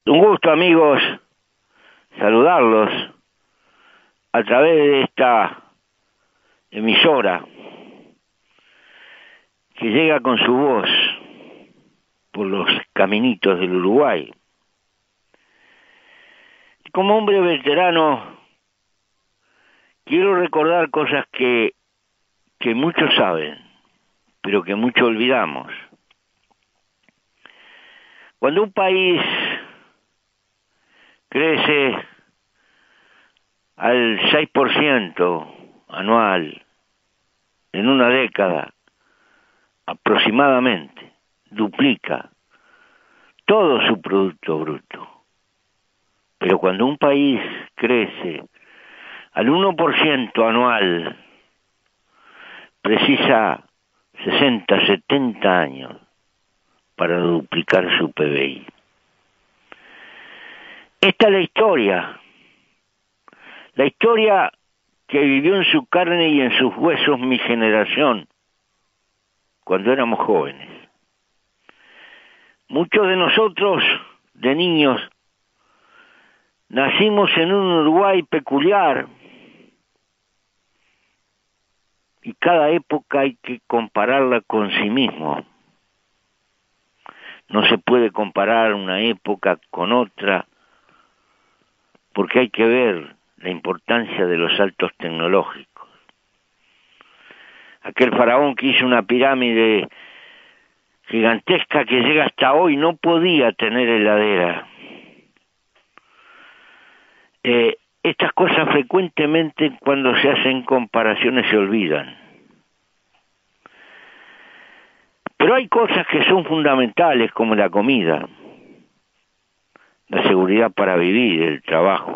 Un gusto, amigos, saludarlos a través de esta emisora que llega con su voz por los caminitos del Uruguay. Como hombre veterano, quiero recordar cosas que muchos saben, pero que muchos olvidamos. Cuando un país crece al 6% anual en una década, aproximadamente, duplica todo su Producto Bruto. Pero cuando un país crece al 1% anual, precisa 60, 70 años para duplicar su PBI. Esta es la historia que vivió en su carne y en sus huesos mi generación, cuando éramos jóvenes. Muchos de nosotros, de niños, nacimos en un Uruguay peculiar, y cada época hay que compararla con sí mismo. No se puede comparar una época con otra, porque hay que ver la importancia de los saltos tecnológicos. Aquel faraón que hizo una pirámide gigantesca que llega hasta hoy no podía tener heladera. Estas cosas frecuentemente cuando se hacen comparaciones se olvidan. Pero hay cosas que son fundamentales como la comida, la seguridad para vivir, el trabajo,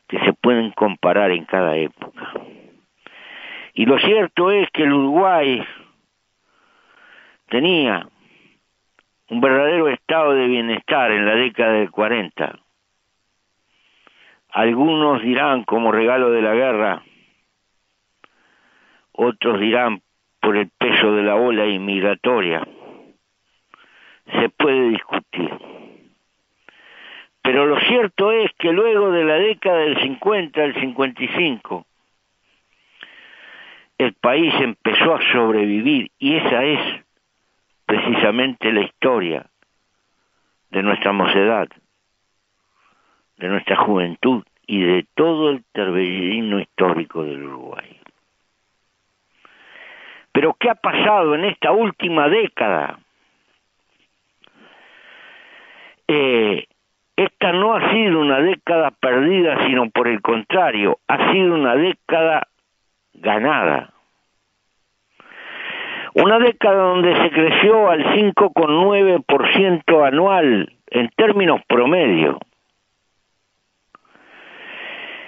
que se pueden comparar en cada época. Y lo cierto es que el Uruguay tenía un verdadero estado de bienestar en la década del 40. Algunos dirán como regalo de la guerra, otros dirán por el peso de la ola inmigratoria. Se puede discutir. Pero lo cierto es que luego de la década del 50 al 55, el país empezó a sobrevivir, y esa es precisamente la historia de nuestra mocedad, de nuestra juventud y de todo el torbellino histórico del Uruguay. Pero ¿qué ha pasado en esta última década? Esta no ha sido una década perdida, sino por el contrario, ha sido una década ganada. Una década donde se creció al 5,9% anual en términos promedio.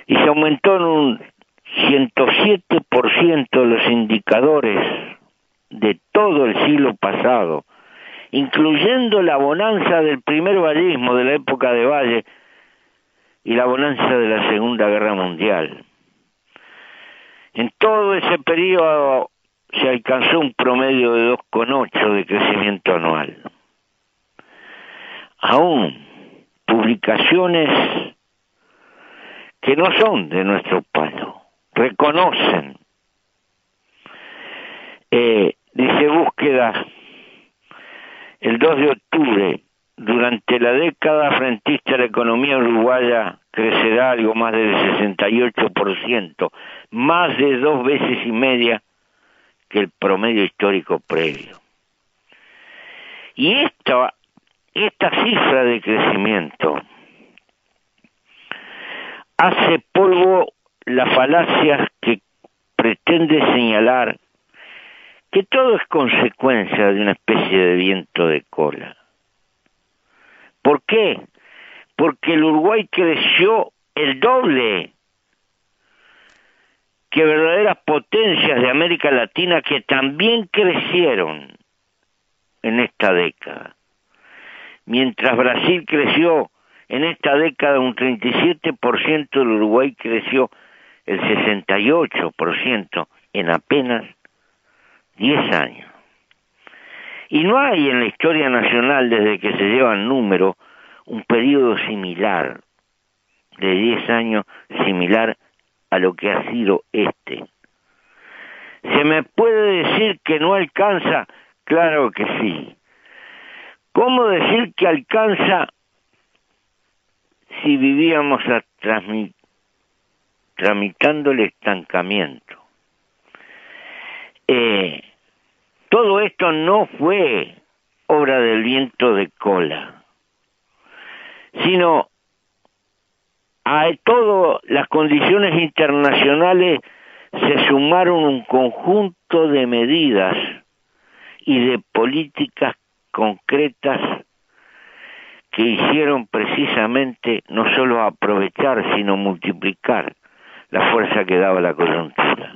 Y se aumentó en un 107% los indicadores de todo el siglo pasado, incluyendo la bonanza del primer vallismo de la época de Valle y la bonanza de la Segunda Guerra Mundial. En todo ese periodo se alcanzó un promedio de 2,8 de crecimiento anual. Aún publicaciones que no son de nuestro palo reconocen, dice Búsqueda, el 2 de octubre, durante la década frentista la economía uruguaya crecerá algo más del 68%, más de 2 veces y media que el promedio histórico previo. Y esta cifra de crecimiento hace polvo la falacia que pretende señalar que todo es consecuencia de una especie de viento de cola. ¿Por qué? Porque el Uruguay creció el doble que verdaderas potencias de América Latina que también crecieron en esta década. Mientras Brasil creció en esta década un 37%, el Uruguay creció el 68% en apenas 10 años. Y no hay en la historia nacional, desde que se llevan números, un periodo similar, de 10 años, similar a lo que ha sido este. ¿Se me puede decir que no alcanza? Claro que sí. ¿Cómo decir que alcanza si vivíamos tramitando el estancamiento? Todo esto no fue obra del viento de cola, sino a todas las condiciones internacionales se sumaron un conjunto de medidas y de políticas concretas que hicieron precisamente no solo aprovechar, sino multiplicar la fuerza que daba la coyuntura.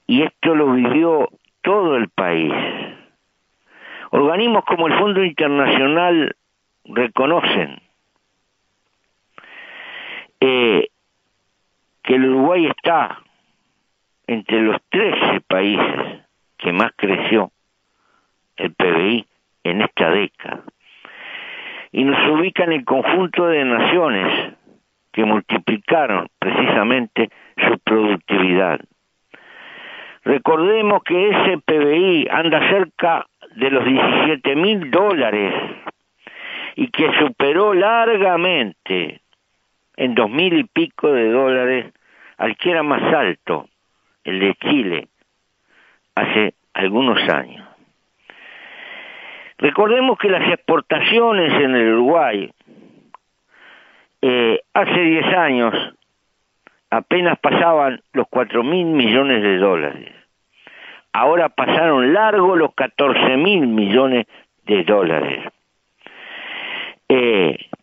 Y esto lo vivió todo el país. Organismos como el Fondo Internacional reconocen que el Uruguay está entre los 13 países que más creció el PBI en esta década. Y nos ubica en el conjunto de naciones que multiplicaron precisamente su productividad. Recordemos que ese PBI anda cerca de los $17.000 y que superó largamente en $2.000 y pico al que era más alto, el de Chile, hace algunos años. Recordemos que las exportaciones en el Uruguay hace 10 años apenas pasaban los $4.000 millones. Ahora pasaron largo los $14.000 millones.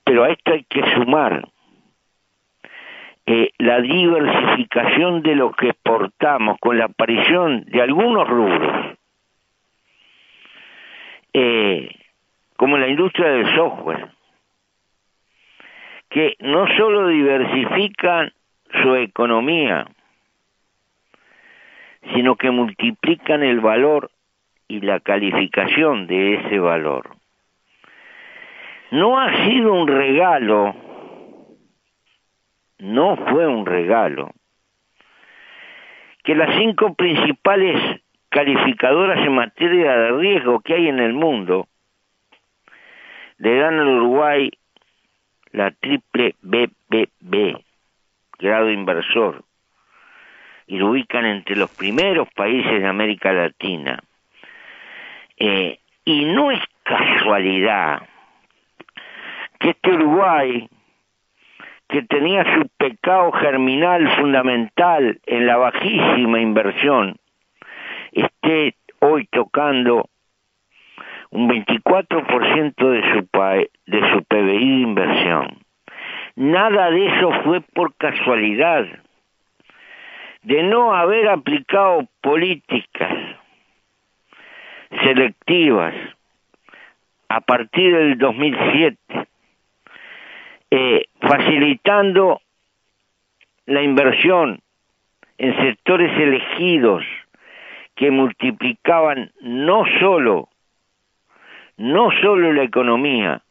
Pero a esto hay que sumar la diversificación de lo que exportamos con la aparición de algunos rubros, como la industria del software, que no solo diversifican su economía, sino que multiplican el valor y la calificación de ese valor. No ha sido un regalo, no fue un regalo, que las 5 principales calificadoras en materia de riesgo que hay en el mundo le dan al Uruguay la triple BBB, grado inversor, y lo ubican entre los primeros países de América Latina. Y no es casualidad que este Uruguay, que tenía su pecado germinal fundamental en la bajísima inversión, esté hoy tocando un 24% de su PBI de inversión. Nada de eso fue por casualidad, de no haber aplicado políticas selectivas a partir del 2007, facilitando la inversión en sectores elegidos que multiplicaban no solo la economía,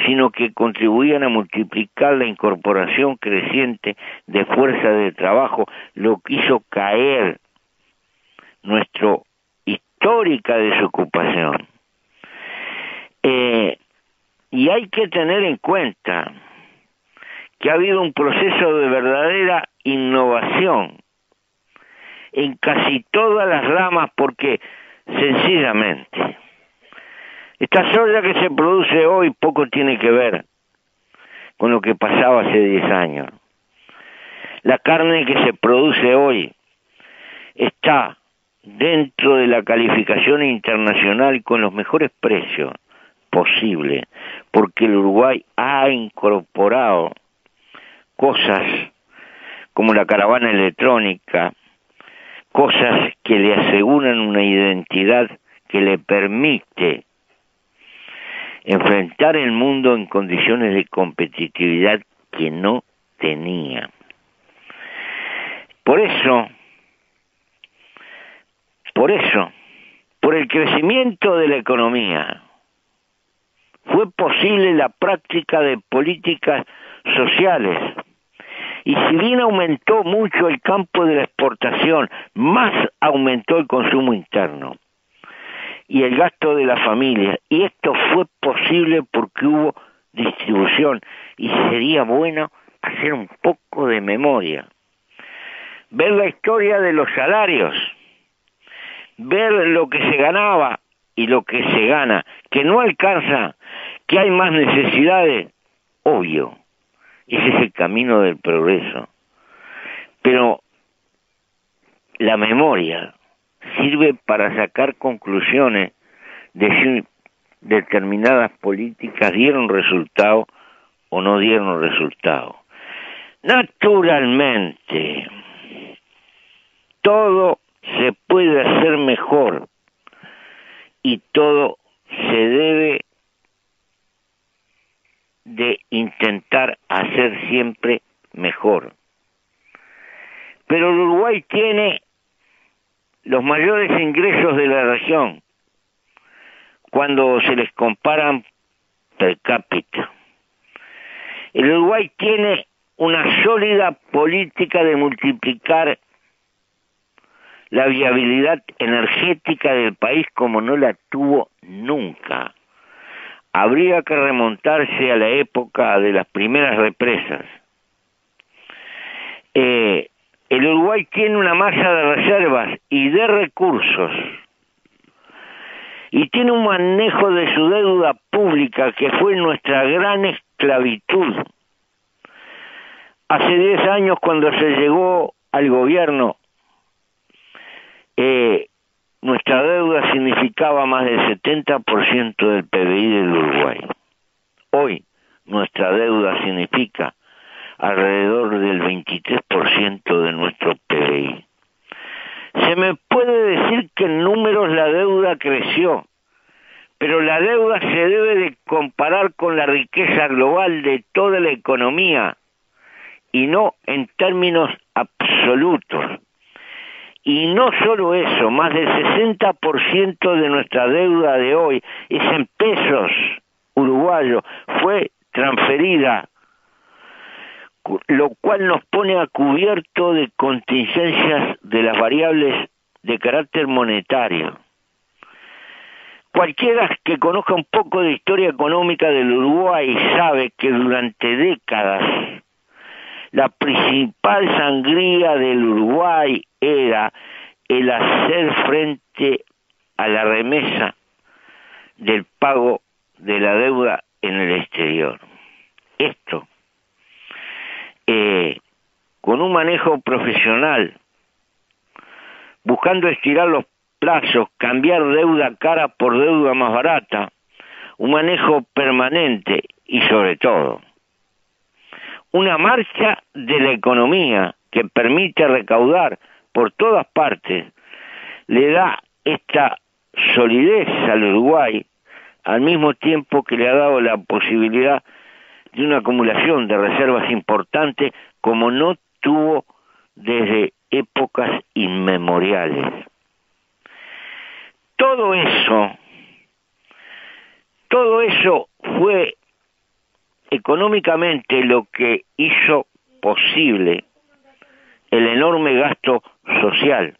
sino que contribuían a multiplicar la incorporación creciente de fuerza de trabajo, lo que hizo caer nuestra histórica desocupación. Y hay que tener en cuenta que ha habido un proceso de verdadera innovación en casi todas las ramas, porque sencillamente esta soya que se produce hoy poco tiene que ver con lo que pasaba hace 10 años. La carne que se produce hoy está dentro de la calificación internacional con los mejores precios posibles, porque el Uruguay ha incorporado cosas como la caravana electrónica, cosas que le aseguran una identidad que le permite enfrentar el mundo en condiciones de competitividad que no tenía. Por eso, por el crecimiento de la economía, fue posible la práctica de políticas sociales. Y si bien aumentó mucho el campo de la exportación, más aumentó el consumo interno y el gasto de la familia. Y esto fue posible porque hubo distribución. Y sería bueno hacer un poco de memoria. Ver la historia de los salarios. Ver lo que se ganaba y lo que se gana. Que no alcanza, que hay más necesidades. Obvio. Ese es el camino del progreso. Pero la memoria sirve para sacar conclusiones de si determinadas políticas dieron resultado o no dieron resultado. Naturalmente, todo se puede hacer mejor y todo se debe de intentar hacer siempre mejor. Pero el Uruguay tiene los mayores ingresos de la región cuando se les comparan per cápita. El Uruguay tiene una sólida política de multiplicar la viabilidad energética del país como no la tuvo nunca. Habría que remontarse a la época de las primeras represas. El Uruguay tiene una masa de reservas y de recursos y tiene un manejo de su deuda pública que fue nuestra gran esclavitud. Hace 10 años, cuando se llegó al gobierno, nuestra deuda significaba más del 70% del PBI del Uruguay. Hoy, nuestra deuda significa alrededor del 23% de nuestro PBI. Se me puede decir que en números la deuda creció, pero la deuda se debe de comparar con la riqueza global de toda la economía y no en términos absolutos. Y no solo eso, más del 60% de nuestra deuda de hoy es en pesos uruguayos, fue transferida, lo cual nos pone a cubierto de contingencias de las variables de carácter monetario. Cualquiera que conozca un poco de historia económica del Uruguay sabe que durante décadas la principal sangría del Uruguay era el hacer frente a la remesa del pago de la deuda en el exterior. Esto, con un manejo profesional, buscando estirar los plazos, cambiar deuda cara por deuda más barata, un manejo permanente y sobre todo una marcha de la economía que permite recaudar por todas partes, le da esta solidez al Uruguay, al mismo tiempo que le ha dado la posibilidad de una acumulación de reservas importantes como no tuvo desde épocas inmemoriales. Todo eso fue económicamente lo que hizo posible el enorme gasto social,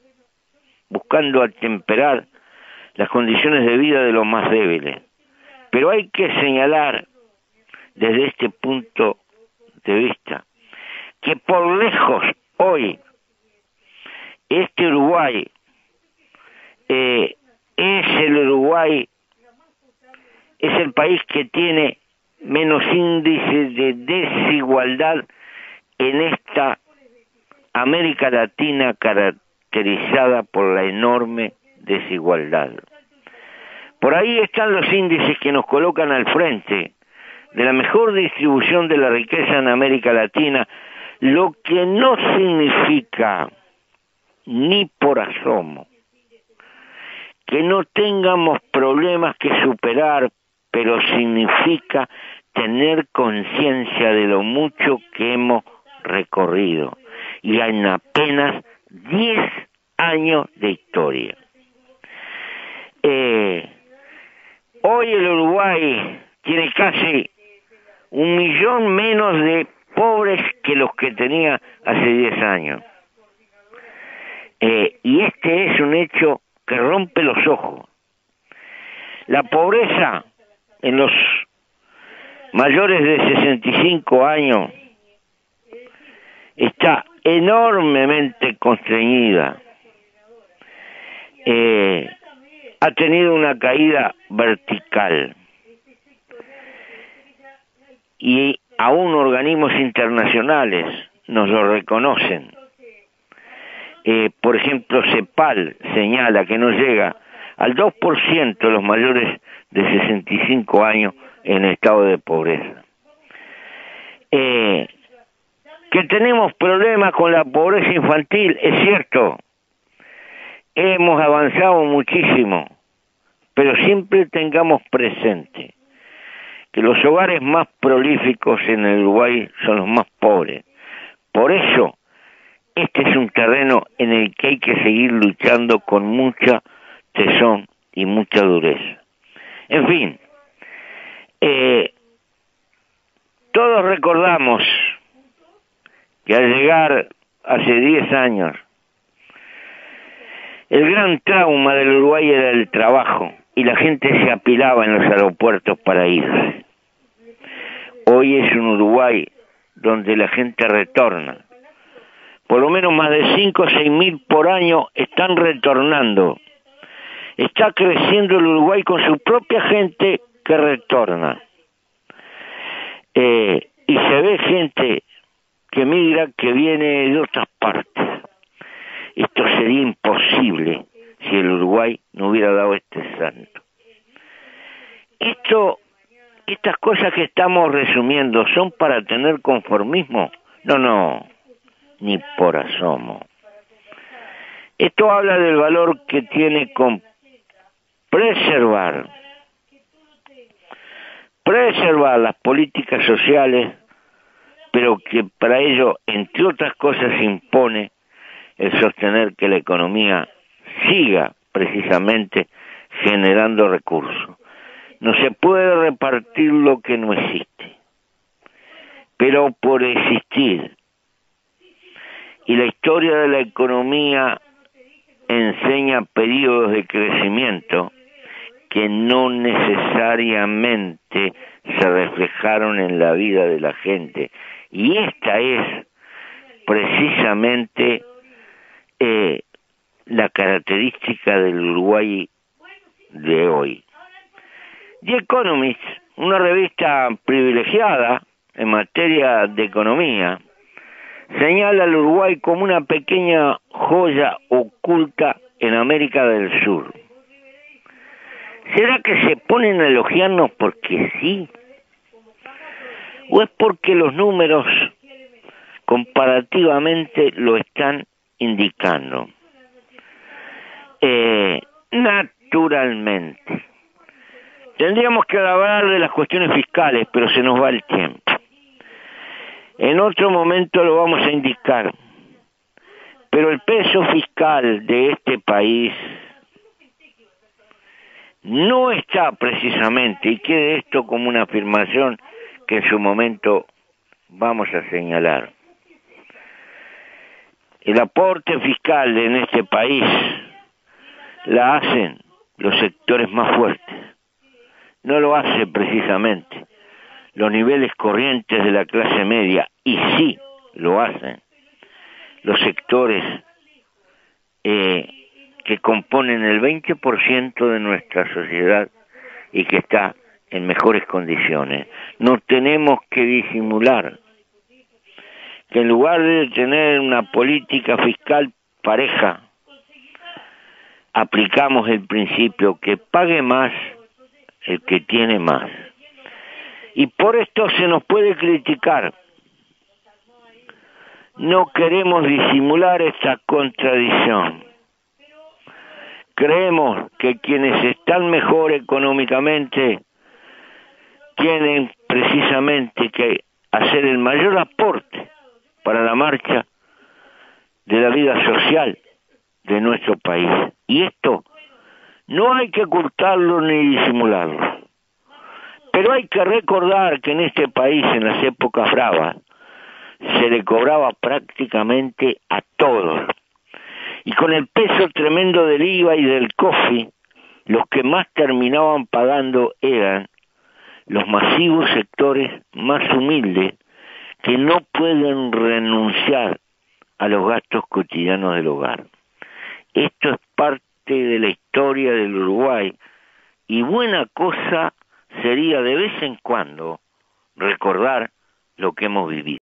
buscando atemperar las condiciones de vida de los más débiles. Pero hay que señalar desde este punto de vista que por lejos hoy este Uruguay es el país que tiene menos índice de desigualdad en esta América Latina caracterizada por la enorme desigualdad. Por ahí están los índices que nos colocan al frente de la mejor distribución de la riqueza en América Latina, lo que no significa ni por asomo que no tengamos problemas que superar, pero significa tener conciencia de lo mucho que hemos recorrido y en apenas 10 años de historia. Hoy el Uruguay tiene casi 1 millón menos de pobres que los que tenía hace 10 años. Y este es un hecho que rompe los ojos. La pobreza en los mayores de 65 años está enormemente constreñida. Ha tenido una caída vertical. Y aún organismos internacionales nos lo reconocen. Por ejemplo, CEPAL señala que no llega al 2% de los mayores de 65 años en estado de pobreza. Que tenemos problemas con la pobreza infantil, es cierto. Hemos avanzado muchísimo, pero siempre tengamos presente que los hogares más prolíficos en el Uruguay son los más pobres. Por eso, este es un terreno en el que hay que seguir luchando con mucha tesón y mucha dureza. En fin, todos recordamos que al llegar hace 10 años, el gran trauma del Uruguay era el trabajo y la gente se apilaba en los aeropuertos para irse. Hoy es un Uruguay donde la gente retorna. Por lo menos más de 5 o 6 mil por año están retornando. Está creciendo el Uruguay con su propia gente que retorna. Y se ve gente que migra, que viene de otras partes. Esto sería imposible si el Uruguay no hubiera dado este salto. Estas cosas que estamos resumiendo, ¿son para tener conformismo? No, ni por asomo. Esto habla del valor que tiene con preservar las políticas sociales, pero que para ello, entre otras cosas, se impone el sostener que la economía siga precisamente generando recursos. No se puede repartir lo que no existe, pero por existir. Y la historia de la economía enseña periodos de crecimiento que no necesariamente se reflejaron en la vida de la gente. Y esta es precisamente la característica del Uruguay de hoy. The Economist, una revista privilegiada en materia de economía, señala al Uruguay como una pequeña joya oculta en América del Sur. ¿Será que se ponen a elogiarnos porque sí? ¿O es porque los números comparativamente lo están indicando? Naturalmente. Tendríamos que hablar de las cuestiones fiscales, pero se nos va el tiempo. En otro momento lo vamos a indicar. Pero el peso fiscal de este país no está precisamente, y quede esto como una afirmación que en su momento vamos a señalar. El aporte fiscal en este país la hacen los sectores más fuertes. No lo hace precisamente los niveles corrientes de la clase media, y sí lo hacen los sectores que componen el 20% de nuestra sociedad y que está en mejores condiciones. No tenemos que disimular que en lugar de tener una política fiscal pareja, aplicamos el principio que pague más el que tiene más. Y por esto se nos puede criticar. No queremos disimular esta contradicción. Creemos que quienes están mejor económicamente tienen precisamente que hacer el mayor aporte para la marcha de la vida social de nuestro país. Y esto no hay que ocultarlo ni disimularlo. Pero hay que recordar que en este país, en las épocas bravas, se le cobraba prácticamente a todos. Y con el peso tremendo del IVA y del COFI, los que más terminaban pagando eran los masivos sectores más humildes que no pueden renunciar a los gastos cotidianos del hogar. Esto es parte de la historia del Uruguay y buena cosa sería de vez en cuando recordar lo que hemos vivido.